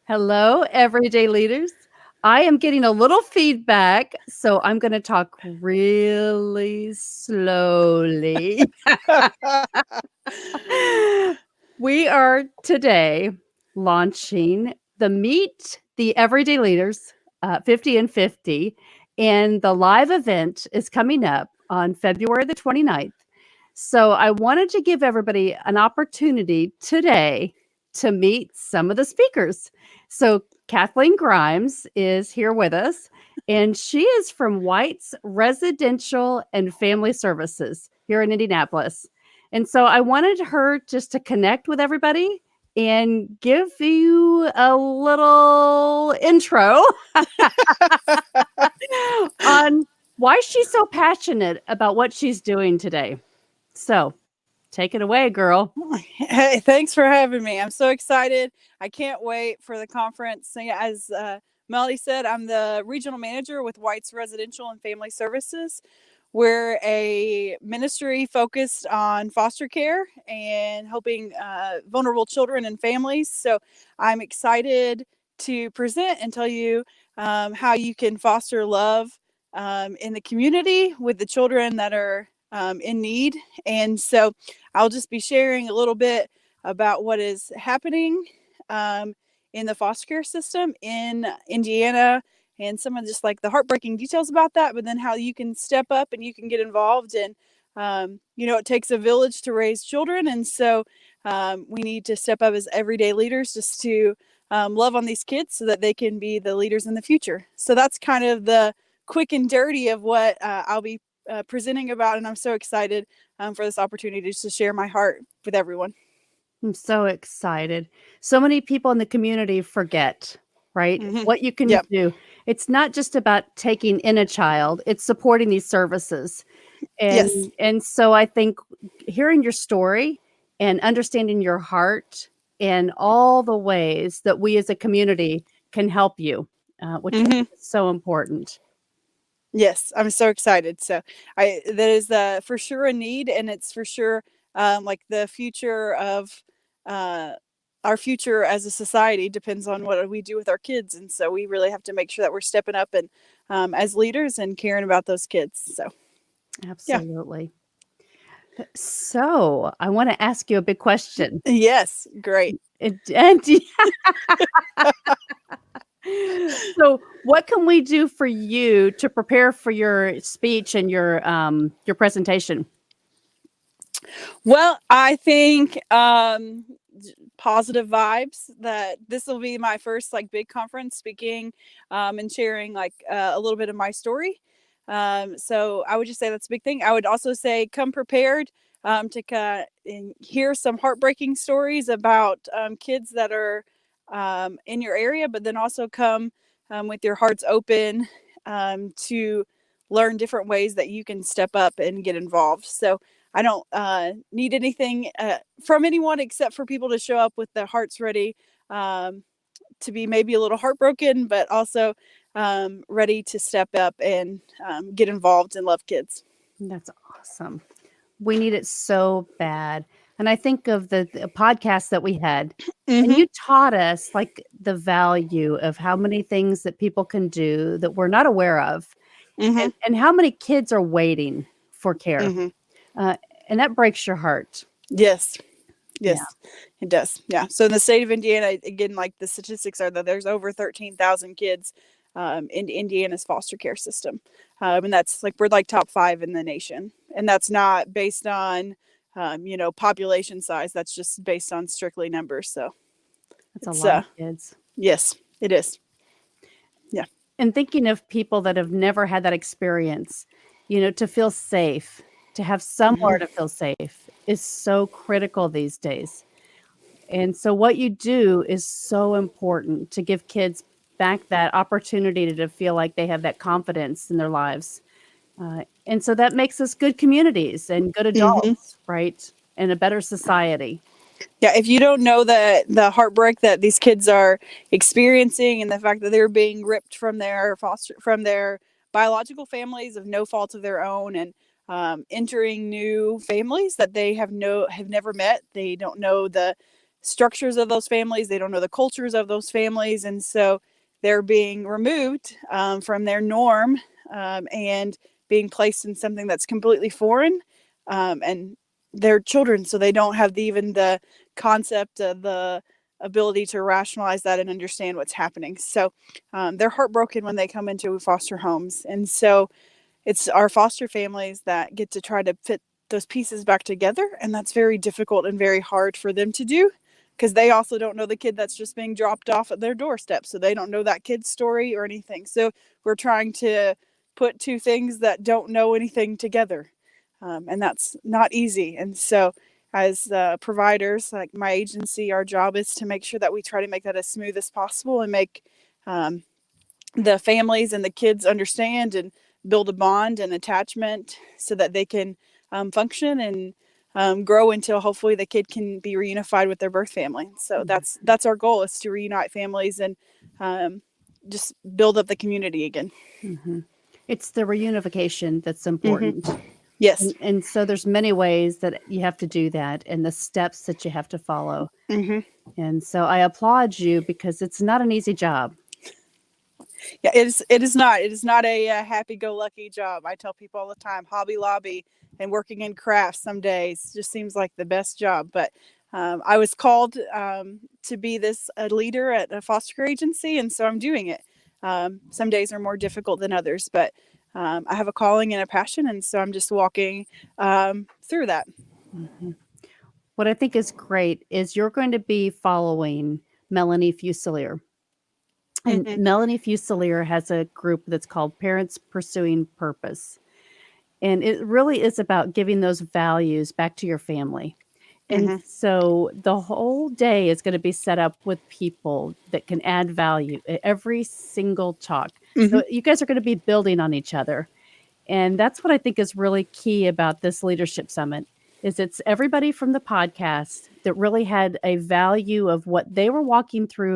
Hello, everyday leaders. I am getting a little feedback, so I'm going to talk really slowly. We are today launching the Meet the Everyday Leaders 50 and 50, and the live event is coming up on February the 29th. So I wanted to give everybody an opportunity today to meet some of the speakers. So Kathleen Grimes is here with us, and she is from White's Residential and Family Services here in Indianapolis. And so I wanted her just to connect with everybody and give you a little intro on why she's so passionate about what she's doing today. So take it away, girl. Hey, thanks for having me. I'm so excited. I can't wait for the conference. So, yeah, as Melody said, I'm the regional manager with White's Residential and Family Services. We're a ministry focused on foster care and helping vulnerable children and families. So I'm excited to present and tell you how you can foster love in the community with the children that are in need. And so I'll just be sharing a little bit about what is happening in the foster care system in Indiana and some of just like the heartbreaking details about that, but then how you can step up and you can get involved. And, it takes a village to raise children. And so we need to step up as everyday leaders just to love on these kids so that they can be the leaders in the future. So that's kind of the quick and dirty of what I'll be presenting about. And I'm so excited for this opportunity to share my heart with everyone. I'm so excited. So many people in the community forget, right? Mm-hmm. What you can do. It's not just about taking in a child, it's supporting these services. And Yes. and so I think hearing your story and understanding your heart and all the ways that we as a community can help you, which I think is so important. Yes, I'm so excited. So that is for sure a need, and it's for sure like the future of uh, our future as a society depends on what we do with our kids, and so we really have to make sure that we're stepping up and as leaders and caring about those kids. So yeah, Absolutely. So I want to ask you a big question. yes, great. And so what can we do for you to prepare for your speech and your presentation? Well, I think positive vibes. That this will be my first like big conference speaking and sharing like a little bit of my story. So I would just say that's a big thing. I would also say come prepared to hear some heartbreaking stories about kids that are in your area, but then also come with your hearts open to learn different ways that you can step up and get involved. So I don't need anything from anyone except for people to show up with their hearts ready to be maybe a little heartbroken, but also ready to step up and get involved and love kids. That's awesome. We need it so bad. And I think of the podcast that we had, and Mm-hmm. you taught us like the value of how many things that people can do that we're not aware of, Mm-hmm. and how many kids are waiting for care. Mm-hmm. Uh, and that breaks your heart. Yes. Yeah. Yes, it does. Yeah. So in the state of Indiana, again, like the statistics are that there's over 13,000 kids in Indiana's foster care system. And that's like, we're like top 5 in the nation. And that's not based on, population size. That's just based on strictly numbers. So That's a it's, lot of kids. yes, it is. Yeah. And thinking of people that have never had that experience, to feel safe, to have somewhere to feel safe is so critical these days. And so what you do is so important to give kids back that opportunity to feel like they have that confidence in their lives. And so that makes us good communities and good Mm-hmm. adults, right? And a better society. Yeah, if you don't know the heartbreak that these kids are experiencing and the fact that they're being ripped from their biological families of no fault of their own and entering new families that they have never met, they don't know the structures of those families. They don't know the cultures of those families. And so they're being removed from their norm and being placed in something that's completely foreign. And they're children, so they don't have even the concept of the ability to rationalize that and understand what's happening. So they're heartbroken when they come into foster homes. And so it's our foster families that get to try to fit those pieces back together. And that's very difficult and very hard for them to do, because they also don't know the kid that's just being dropped off at their doorstep. So they don't know that kid's story or anything. So we're trying to put two things that don't know anything together. And that's not easy. And so as providers, like my agency, our job is to make sure that we try to make that as smooth as possible and make the families and the kids understand and build a bond and attachment so that they can function and grow until hopefully the kid can be reunified with their birth family. So that's our goal, is to reunite families and just build up the community again. Mm-hmm. It's the reunification that's important. Mm-hmm. Yes. And so there's many ways that you have to do that and the steps that you have to follow. Mm-hmm. And so I applaud you, because it's not an easy job. Yeah, it is not a happy-go-lucky job. I tell people all the time, Hobby Lobby and working in crafts some days just seems like the best job. But I was called to be a leader at a foster care agency, and so I'm doing it. Some days are more difficult than others, but I have a calling and a passion, and so I'm just walking through that. Mm-hmm. What I think is great is you're going to be following Melanie Fusilier. And Mm-hmm. Melanie Fusilier has a group that's called Parents Pursuing Purpose. And it really is about giving those values back to your family. And Mm-hmm. so the whole day is going to be set up with people that can add value at every single talk. Mm-hmm. So you guys are going to be building on each other. And that's what I think is really key about this leadership summit, is it's everybody from the podcast that really had a value of what they were walking through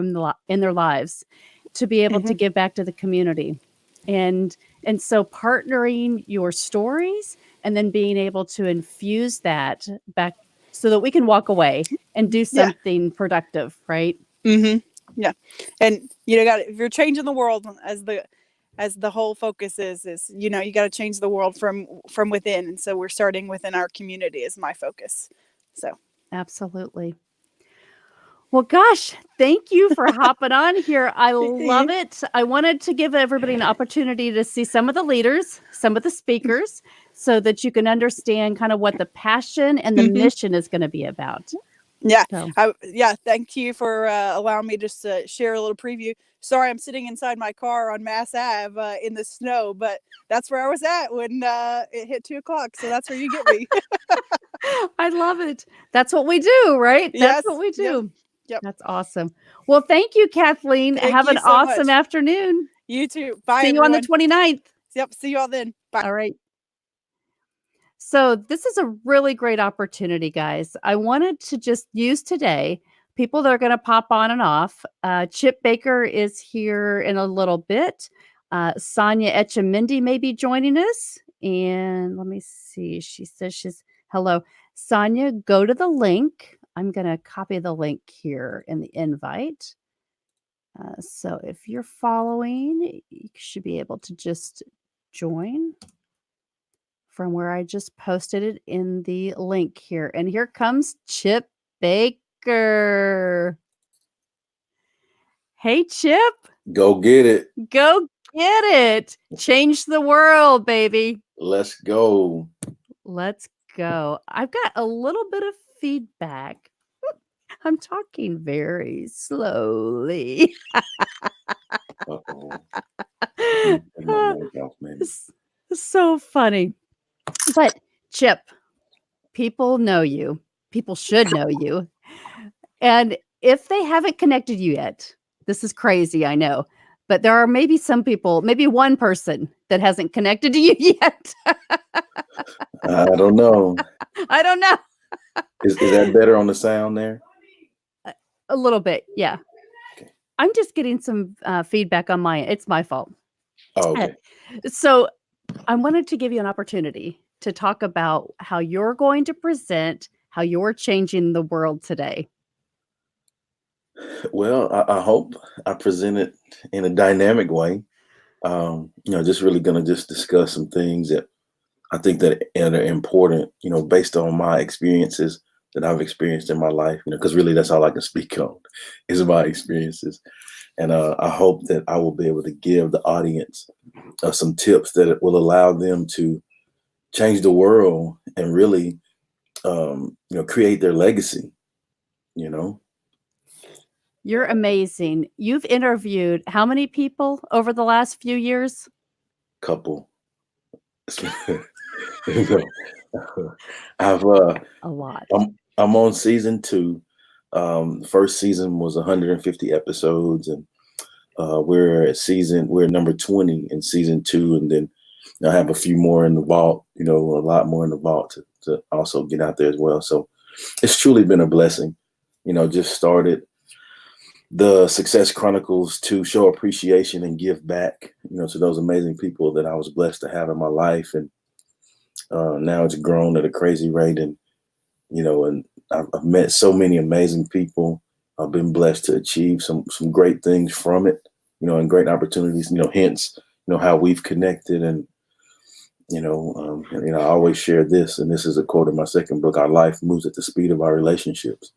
in their lives to be able to give back to the community. And so partnering your stories and then being able to infuse that back so that we can walk away and do something productive, right? Mm-hmm. Yeah. And if you're changing the world, as the whole focus is you got to change the world from within. And so we're starting within our community is my focus. So absolutely. Well, gosh, thank you for hopping on here. I love it. I wanted to give everybody an opportunity to see some of the leaders, some of the speakers, so that you can understand kind of what the passion and the mission is going to be about. Yeah. So. Thank you for allowing me just to share a little preview. Sorry, I'm sitting inside my car on Mass Ave in the snow, but that's where I was at when it hit 2:00. So that's where you get me. I love it. That's what we do, right? That's what we do. Yep. That's awesome. Well, thank you, Kathleen. Have an awesome afternoon. You too. Bye, See you on the 29th. Yep. See you all then. Bye. All right. So this is a really great opportunity, guys. I wanted to just use today people that are going to pop on and off. Chip Baker is here in a little bit. Sonia Etchemindy may be joining us. And let me see. She says she's hello. Sonia, go to the link. I'm going to copy the link here in the invite. So if you're following, you should be able to just join from where I just posted it in the link here. And here comes Chip Baker. Hey, Chip. Go get it. Go get it. Change the world, baby. Let's go. Let's go. I've got a little bit of feedback. I'm talking very slowly. So funny. But Chip, people know you. People should know you. And if they haven't connected you yet, this is crazy, I know. But there are maybe some people, maybe one person that hasn't connected to you yet. I don't know. I don't know. Is that better on the sound there? A little bit, yeah. Okay. I'm just getting some feedback on it's my fault. Oh, okay. So I wanted to give you an opportunity to talk about how you're going to present how you're changing the world today. Well, I hope I present it in a dynamic way. Just really gonna just discuss some things that I think that are important, based on my experiences that I've experienced in my life, because really that's all I can speak on is my experiences. And I hope that I will be able to give the audience some tips that it will allow them to change the world and really, create their legacy, you know, You're amazing. You've interviewed how many people over the last few years? couple. You know, I've A lot. I'm on season two. The first season was 150 episodes, and we're number 20 in season two, and then I have a few more in the vault. A lot more in the vault to also get out there as well. So it's truly been a blessing. Just started the Success Chronicles to show appreciation and give back, to those amazing people that I was blessed to have in my life, and now it's grown at a crazy rate, and I've met so many amazing people. I've been blessed to achieve some great things from it, and great opportunities. Hence, how we've connected, and I always share this, and this is a quote in my second book: "Our life moves at the speed of our relationships."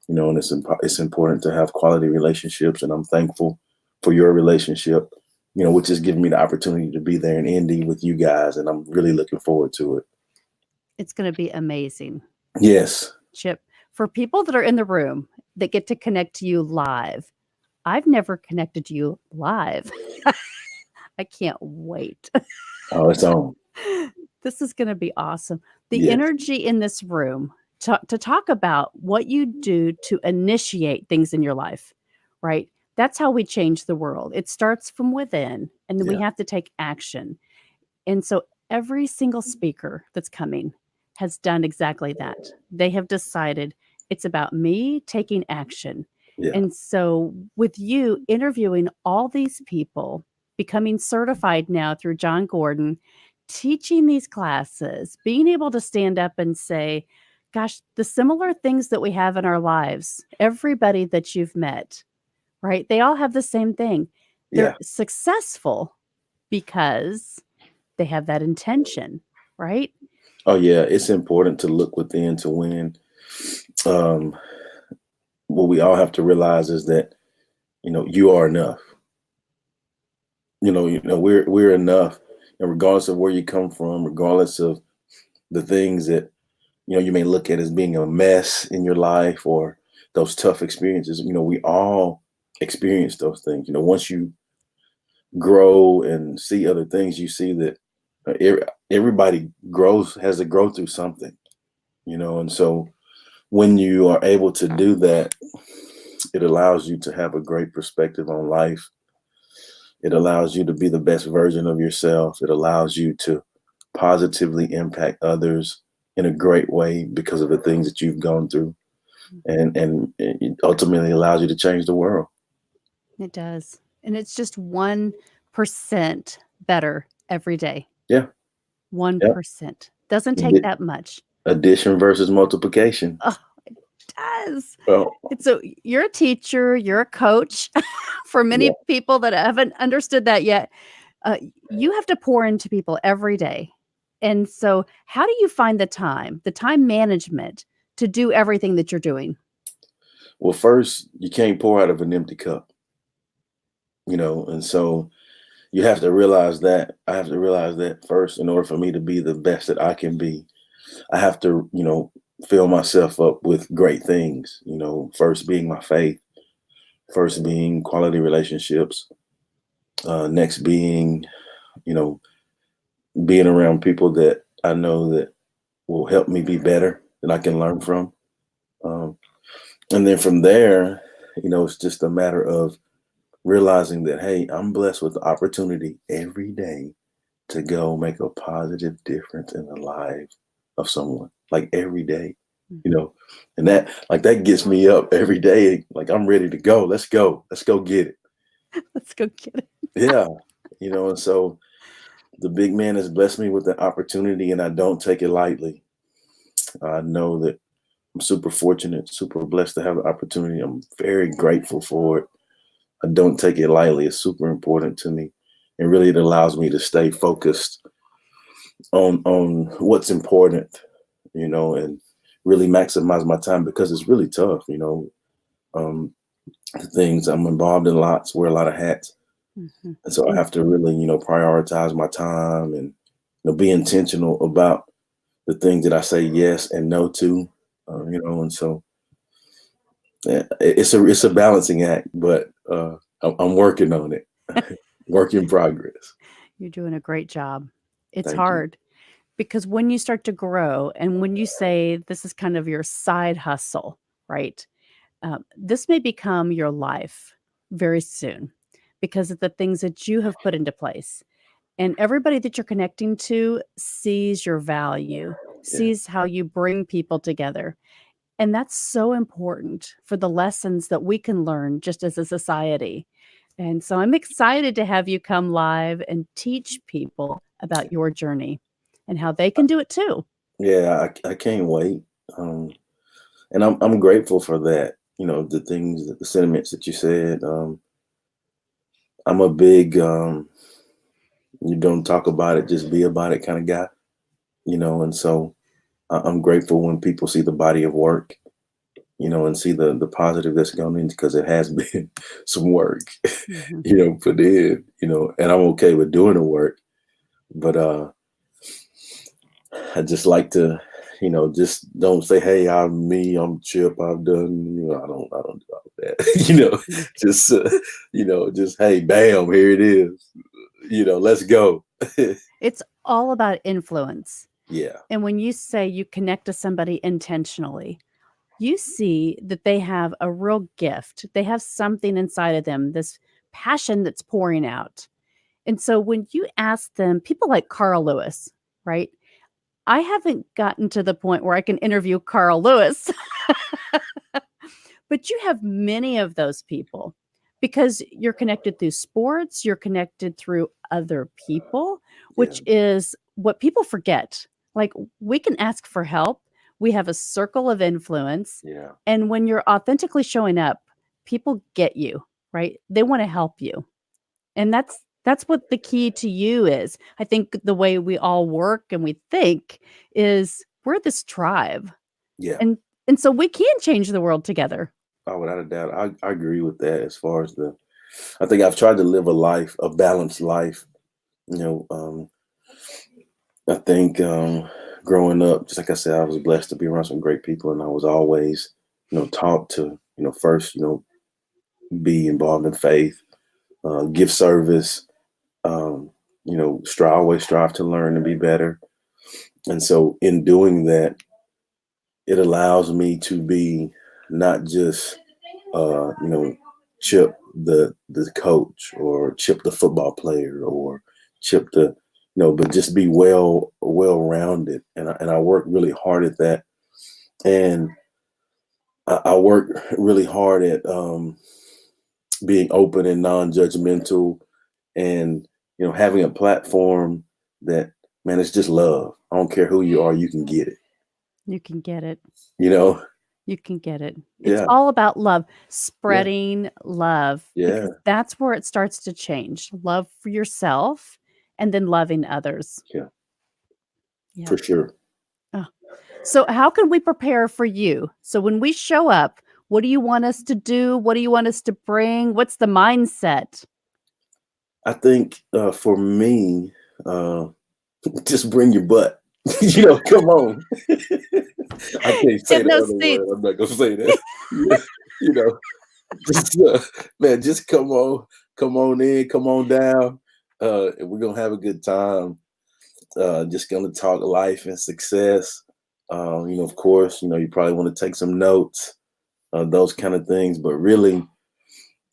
And it's important to have quality relationships, and I'm thankful for your relationship, which has given me the opportunity to be there in Indy with you guys, and I'm really looking forward to it. It's going to be amazing. Yes. Chip, for people that are in the room that get to connect to you live, I've never connected to you live. I can't wait. Oh, it's on. This is going to be awesome. The Yes. energy in this room to talk about what you do to initiate things in your life, right? That's how we change the world. It starts from within, and then we Yeah. have to take action. And so every single speaker that's coming has done exactly that. They have decided it's about me taking action. Yeah. And so with you interviewing all these people, becoming certified now through John Gordon, teaching these classes, being able to stand up and say, gosh, the similar things that we have in our lives, everybody that you've met, right? They all have the same thing. They're Yeah. successful because they have that intention, right? Oh, yeah. It's important to look within to win. Um, what we all have to realize is that, you are enough. We're enough, and regardless of where you come from, regardless of the things that you may look at as being a mess in your life or those tough experiences. We all experience those things. Once you grow and see other things, you see that everybody has to grow through something. And so when you are able to do that, it allows you to have a great perspective on life. It allows you to be the best version of yourself. It allows you to positively impact others in a great way because of the things that you've gone through. And it ultimately allows you to change the world. It does. And it's just 1% better every day. Yeah. 1%. Doesn't take Addi- that much. Addition versus multiplication. Oh, it does. Well, And so you're a teacher, you're a coach. For many yeah. people that haven't understood that yet, you have to pour into people every day. And so how do you find the time management to do everything that you're doing? Well, first, you can't pour out of an empty cup, and so you have to realize that. I have to realize that first in order for me to be the best that I can be. I have to, fill myself up with great things, first being my faith, first being quality relationships, next being, you know, being around people that I know that will help me be better, that I can learn from. Um, and then from there, it's just a matter of realizing that, hey, I'm blessed with the opportunity every day to go make a positive difference in the lives of someone, like every day, and that gets me up every day. Like I'm ready to go. Let's go. Let's go get it. Let's go get it. Yeah. And so the big man has blessed me with the opportunity, and I don't take it lightly. I know that I'm super fortunate, super blessed to have the opportunity. I'm very grateful for it. I don't take it lightly. It's super important to me. And really it allows me to stay focused on what's important, and really maximize my time because it's really tough, um, the things I'm involved in lots, wear a lot of hats. Mhm. And so I And have to really, prioritize my time and, be intentional about the things that I say yes and no to, and so yeah, it's a balancing act, but I'm working on it. Work in progress. you're doing a great job. It's Thank you. hard because when you start to grow and when you say this is kind of your side hustle, right? This may become your life very soon because of the things that you have put into place. And everybody that you're connecting to sees your value, Yeah. sees how you bring people together. And that's so important for the lessons that we can learn just as a society. And so I'm excited to have you come live and teach people about your journey and how they can do it too. Yeah, I can't wait. Um, and I'm grateful for that. The things, the sentiments that you said. I'm a big you don't talk about it, just be about it kind of guy. And so I'm grateful when people see the body of work, and see the positive that's gone in because it has been some work, Mhm. put in, and I'm okay with doing the work, but I just like to, just don't say, "Hey, I'm me. I'm Chip. I've done." I don't do all that. Yeah. Just just hey, bam, here it is. Let's go. It's all about influence. Yeah, And when you say you connect to somebody intentionally, you see that they have a real gift. They have something inside of them, this passion that's pouring out. And so when you ask them, people like Carl Lewis, right? I haven't gotten to the point where I can interview Carl Lewis, but you have many of those people because you're connected through sports, you're connected through other people, yeah, which is what people forget. Like we can ask for help, we have a circle of influence. yeah, And when you're authentically showing up, people get you, right? They want to help you. And that's what the key to you is. I think the way we all work and we think is we're this tribe. yeah. And and so we can change the world together. Oh, without a doubt, I agree with that. As far as I think I've tried to live a life, a balanced life. You know, I think growing up, just like I said, I was blessed to be around some great people, and I was always, taught to, first, be involved in faith, give service, always strive to learn and be better. And so, in doing that, it allows me to be not just, Chip the coach or Chip the football player or Chip the, but just be well rounded. And I work really hard at that. And I work really hard at being open and non-judgmental and having a platform that, man, it's just love. I don't care who you are, you can get it. You can get it. You know? You can get it. It's Yeah, all about love, yeah, spreading love yeah, because that's where it starts to change. Love for yourself and then loving others. yeah, Yeah. for sure. Oh. So how can we prepare for you? So when we show up, what do you want us to do? What do you want us to bring? What's the mindset? I think for me, uh, just bring your butt. Come on. I can't We say have the no other word. seats. I'm not gonna say that. Yeah, you know, just man, just come on in, come on down. And we're gonna have a good time. Just gonna talk life and success. Of course, you probably want to take some notes, those kind of things. But really,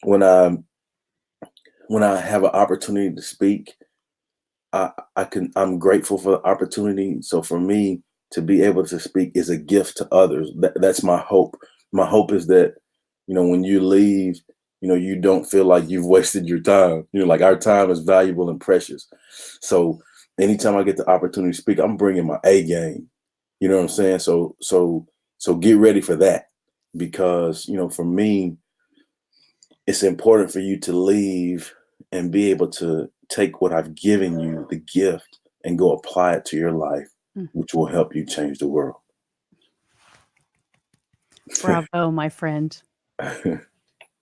when I when I have an opportunity to speak, I'm grateful for the opportunity. So for me to be able to speak is a gift to others. That's my hope. My hope is that, when you leave, you don't feel like you've wasted your time. Like our time is valuable and precious. So anytime I get the opportunity to speak, I'm bringing my A game. You know what I'm saying? So So get ready for that, because, for me, it's important for you to leave and be able to take what I've given you, the gift, and go apply it to your life, Mm. which will help you change the world. Bravo, my friend.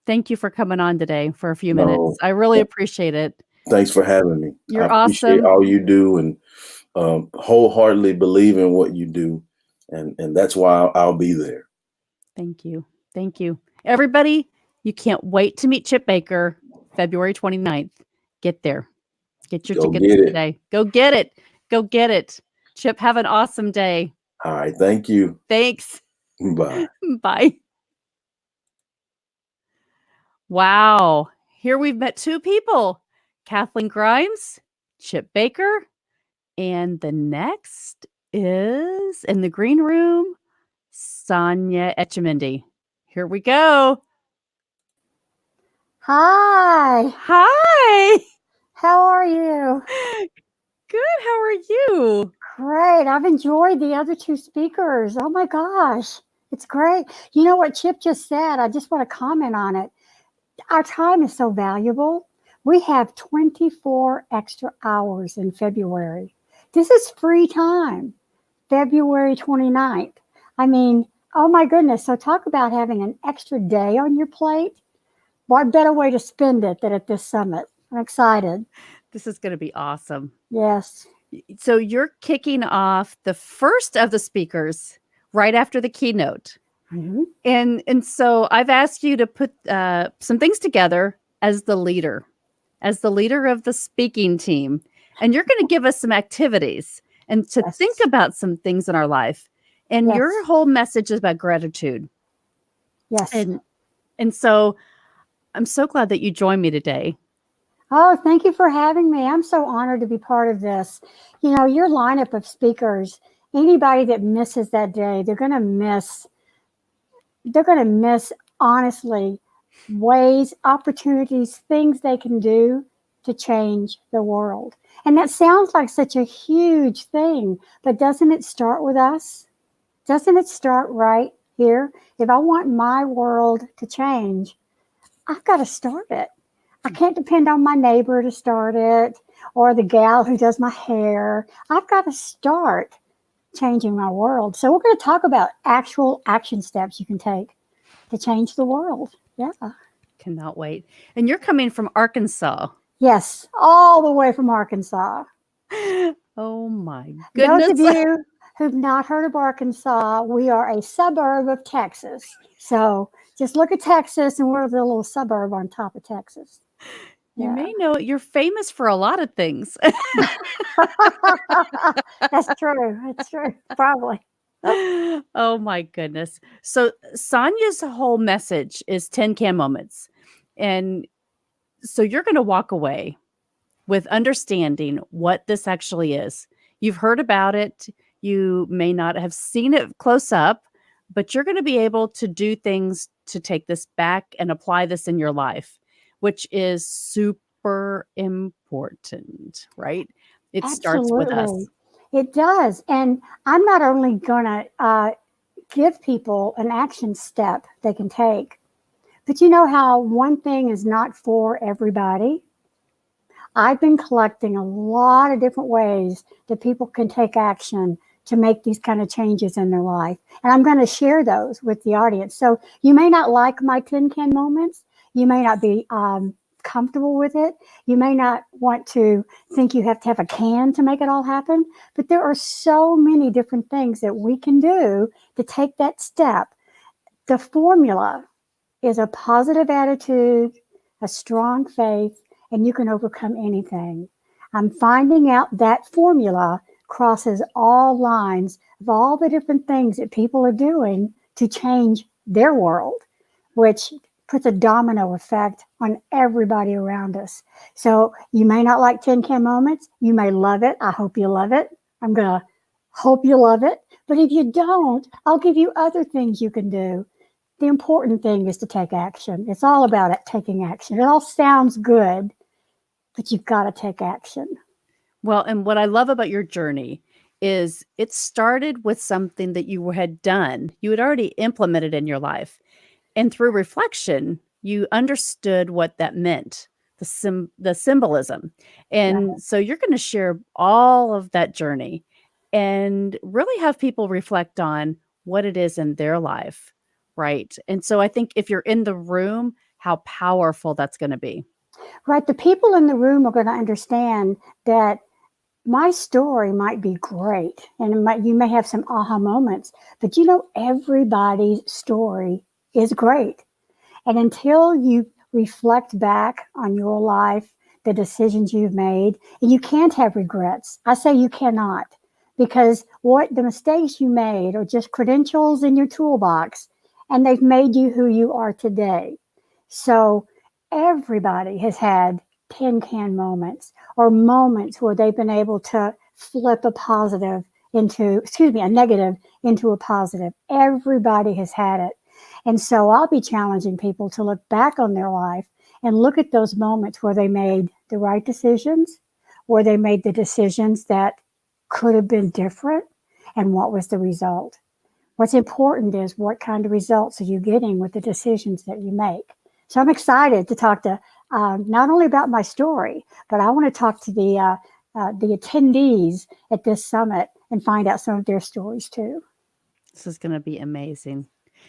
Thank you for coming on today for a few No, minutes. I really appreciate it. thanks for having me. I You're appreciate awesome. all you do, and wholeheartedly believe in what you do. And that's why I'll be there. Thank you. Thank you. Everybody, you can't wait to meet Chip Baker February 29th. Get there. Get your Go tickets get it. today. Go get it. Go get it. Chip, have an awesome day. All right. Thank you. Thanks. Bye. Bye. Wow. Here we've met two people, Kathleen Grimes, Chip Baker, and the next is in the green room, Sonia Etchemendy. Here we go. Hi, Hi. how are you? Good. How are you? Great. I've enjoyed the other two speakers. Oh my gosh, it's great. You know what Chip just said? I just want to comment on it. Our time is so valuable. We have 24 extra hours in February. This is free time, February 29th. I mean, oh my goodness. So, talk about having an extra day on your plate. What better way to spend it than at this summit? I'm excited. This is going to be awesome. Yes. So you're kicking off the first of the speakers right after the keynote. Mhm. And so I've asked you to put some things together as the leader of the speaking team. And you're going to give us some activities and to Yes. think about some things in our life. And Yes. your whole message is about gratitude. Yes. And so I'm so glad that you joined me today. Oh, thank you for having me. I'm so honored to be part of this. You know, your lineup of speakers, anybody that misses that day, they're going to miss honestly ways, opportunities, things they can do to change the world. And that sounds like such a huge thing, but doesn't it start with us? Doesn't it start right here? If I want my world to change, I've got to start it. I can't depend on my neighbor to start it or the gal who does my hair. I've got to start changing my world. So, we're going to talk about actual action steps you can take to change the world. Yeah. Cannot wait. And you're coming from Arkansas. Yes, all the way from Arkansas. Oh my Those goodness. of you who've not heard of Arkansas, we are a suburb of Texas. So, just look at Texas and we're the little suburb on top of Texas. You Yeah. may know you're famous for a lot of things. That's true. That's true. Probably. Oh my goodness. So Sonia's whole message is 10 can moments. And so you're going to walk away with understanding what this actually is. You've heard about it. You may not have seen it close up, but you're going to be able to do things to take this back and apply this in your life, which is super important, right? It starts with us. Absolutely. It does. And I'm not only going to give people an action step they can take, but you know how one thing is not for everybody? I've been collecting a lot of different ways that people can take action to make these kind of changes in their life. And I'm going to share those with the audience. So you may not like my tin can moments. You may not be comfortable with it. You may not want to think you have to have a can to make it all happen. But there are so many different things that we can do to take that step. The formula is a positive attitude, a strong faith, and you can overcome anything. I'm finding out that formula crosses all lines of all the different things that people are doing to change their world, which puts a domino effect on everybody around us. So you may not like Tin Can Moments. You may love it. I hope you love it. I'm going to hope you love it. But if you don't, I'll give you other things you can do. The important thing is to take action. It's all about it, taking action. It all sounds good, but you've got to take action. Well, and what I love about your journey is it started with something that you had done. You had already implemented in your life. And through reflection, you understood what that meant, the symbolism. And so you're going to share all of that journey and really have people reflect on what it is in their life, right? And so I think if you're in the room, how powerful that's going to be. Right. The people in the room are going to understand that my story might be great and you may have some aha moments, but everybody's story is great. And until you reflect back on your life, the decisions you've made, and you can't have regrets. I say you cannot, because what the mistakes you made are just credentials in your toolbox, and they've made you who you are today. So everybody has had tin can moments or moments where they've been able to flip a negative into a positive. Everybody has had it. And so I'll be challenging people to look back on their life and look at those moments where they made the right decisions, where they made the decisions that could have been different, and what was the result. What's important is what kind of results are you getting with the decisions that you make. So I'm excited to talk to not only about my story, but I want to talk to the attendees at this summit and find out some of their stories too. This is going to be amazing.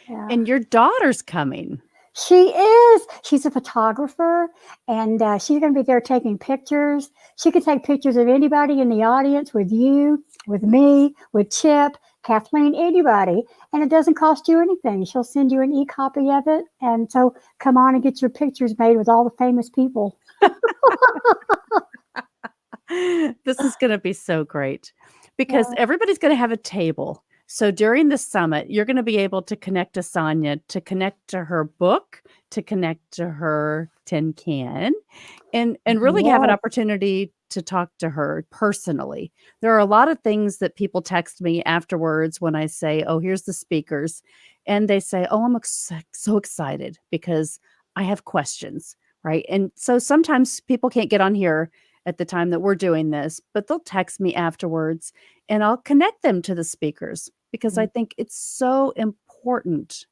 Yeah. And your daughter's coming. She is. She's a photographer, and she's going to be there taking pictures. She can take pictures of anybody in the audience, with you, with me, with Chip, Kathleen, anybody, and it doesn't cost you anything. She'll send you an e-copy of it, and so come on and get your pictures made with all the famous people. This is going to be so great because everybody's going to have a table. So during the summit, you're going to be able to connect to Sonia, to connect to her book, to connect to her tin can, and really have an opportunity to talk to her personally. There are a lot of things that people text me afterwards when I say, oh, here's the speakers. And they say, oh, I'm so excited because I have questions, right? And so sometimes people can't get on here at the time that we're doing this, but they'll text me afterwards and I'll connect them to the speakers because I think it's so important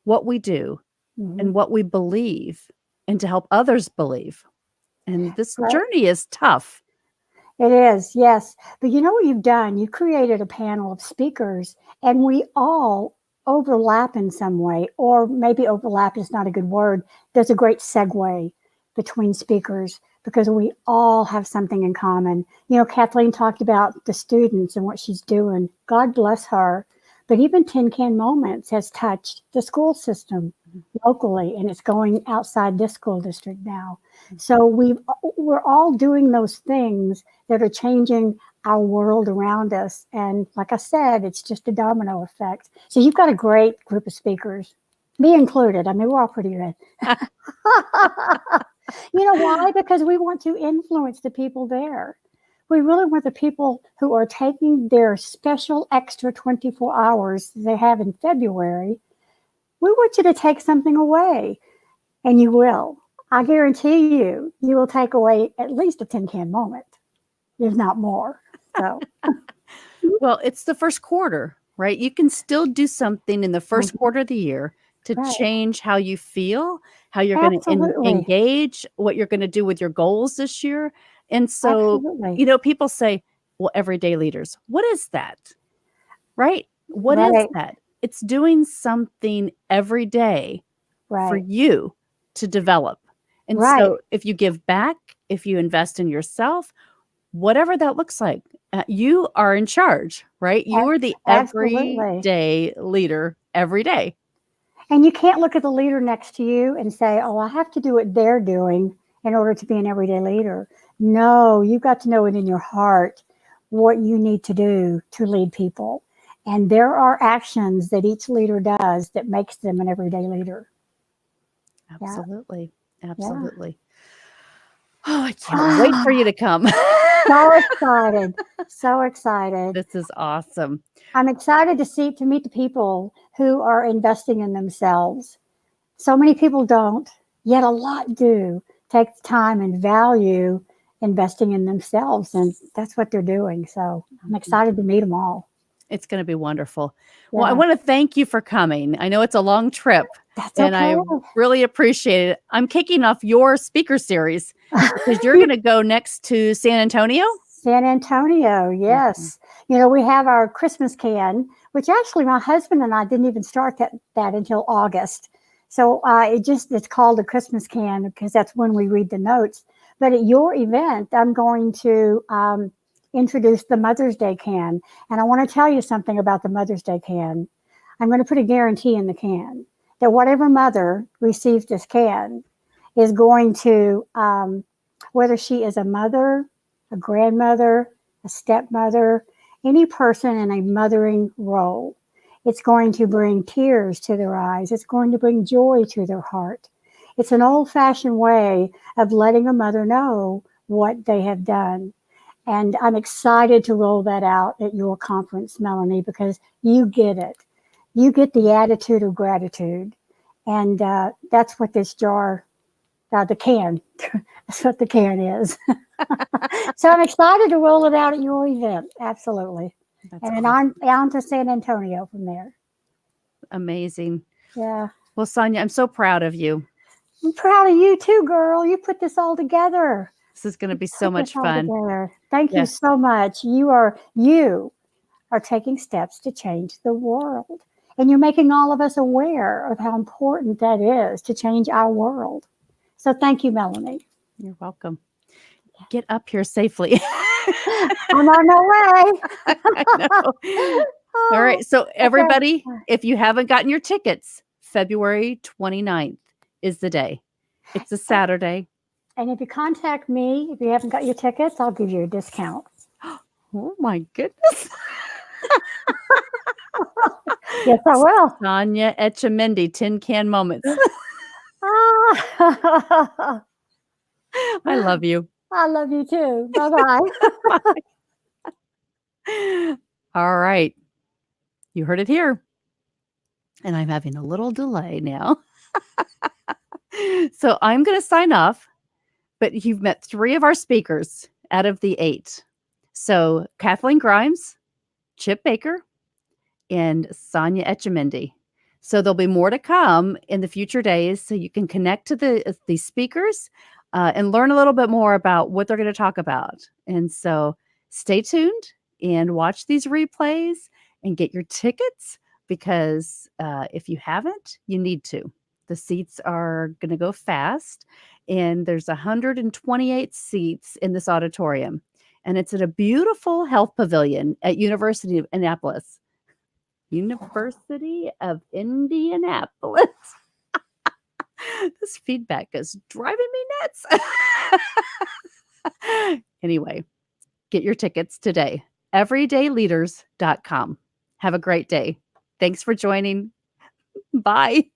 what we do and what we believe and to help others believe. And this journey is tough. It is, yes. But you know what you've done? You created a panel of speakers, and we all overlap in some way, or maybe overlap is not a good word. There's a great segue between speakers because we all have something in common. Kathleen talked about the students and what she's doing. God bless her. But even Tin Can Moments has touched the school system locally, and it's going outside this school district now. So we're all doing those things that are changing our world around us. And like I said, it's just a domino effect. So you've got a great group of speakers, me included. I mean, we're all pretty good. You know why? Because we want to influence the people there. We really want the people who are taking their special extra 24 hours they have in February. We want you to take something away, and you will. I guarantee you will take away at least a tin can moment, if not more. So, well, it's the first quarter, right? You can still do something in the first quarter of the year to change how you feel, how you're going to engage, what you're going to do with your goals this year. And so, people say, well, everyday leaders, what is that? Right? What is that? It's doing something every day for you to develop. And so if you give back, if you invest in yourself, whatever that looks like, you are in charge, right? You are the everyday leader every day. And you can't look at the leader next to you and say, oh, I have to do what they're doing in order to be an everyday leader. No, you've got to know within your heart what you need to do to lead people. And there are actions that each leader does that makes them an everyday leader. Absolutely. Yeah. Absolutely. Yeah. Oh, I can't wait for you to come. So excited. So excited. This is awesome. I'm excited to meet the people who are investing in themselves. So many people don't, yet a lot do take the time and value investing in themselves, and that's what they're doing. So I'm excited to meet them all. It's going to be wonderful. Well, I Yeah. want to thank you for coming. I know it's a long trip, That's and I okay. really appreciate it. I'm kicking off your speaker series because you're going to go next to San Antonio. San Antonio, yes. You know, we have our Christmas can, which actually my husband and I didn't even start that until August. So it's called a Christmas can because that's when we read the notes. But at your event, I'm going to introduce the Mother's Day can. And I want to tell you something about the Mother's Day can. I'm going to put a guarantee in the can that whatever mother receives this can is going to, whether she is a mother, a grandmother, a stepmother, any person in a mothering role, it's going to bring tears to their eyes. It's going to bring joy to their heart. It's an old-fashioned way of letting a mother know what they have done. And I'm excited to roll that out at your conference, Melanie, because you get it. You get the attitude of gratitude. And that's what this jar, the can, that's what the can is. So I'm excited to roll it out at your event. Absolutely. That's And then awesome. on to San Antonio from there. Amazing. Yeah. Well, Sonia, I'm so proud of you. I'm proud of you too, girl. You put this all together. This is going to be so Put much this all fun. together. Thank you Yes. so much. You are taking steps to change the world. And you're making all of us aware of how important that is to change our world. So thank you, Melanie. You're welcome. Get up here safely. I'm on my way. I know. All right. So, everybody, if you haven't gotten your tickets, February 29th is the day. It's a Saturday. And if you contact me, if you haven't got your tickets, I'll give you a discount. Oh, my goodness. Yes, I will. Sonia Etchemendy, Tin Can Moments. Ah. I love you. I love you too. Bye-bye. All right. You heard it here. And I'm having a little delay now. So I'm going to sign off, but you've met 3 of our speakers out of the 8. So Kathleen Grimes, Chip Baker, and Sonia Etchemendy. So there'll be more to come in the future days. So you can connect to the speakers and learn a little bit more about what they're going to talk about. And so stay tuned and watch these replays and get your tickets because if you haven't, you need to. The seats are going to go fast, and there's 128 seats in this auditorium. And it's at a beautiful health pavilion at University of Indianapolis. University of Indianapolis. This feedback is driving me nuts. Anyway, get your tickets today. everydayleaders.com. Have a great day. Thanks for joining. Bye.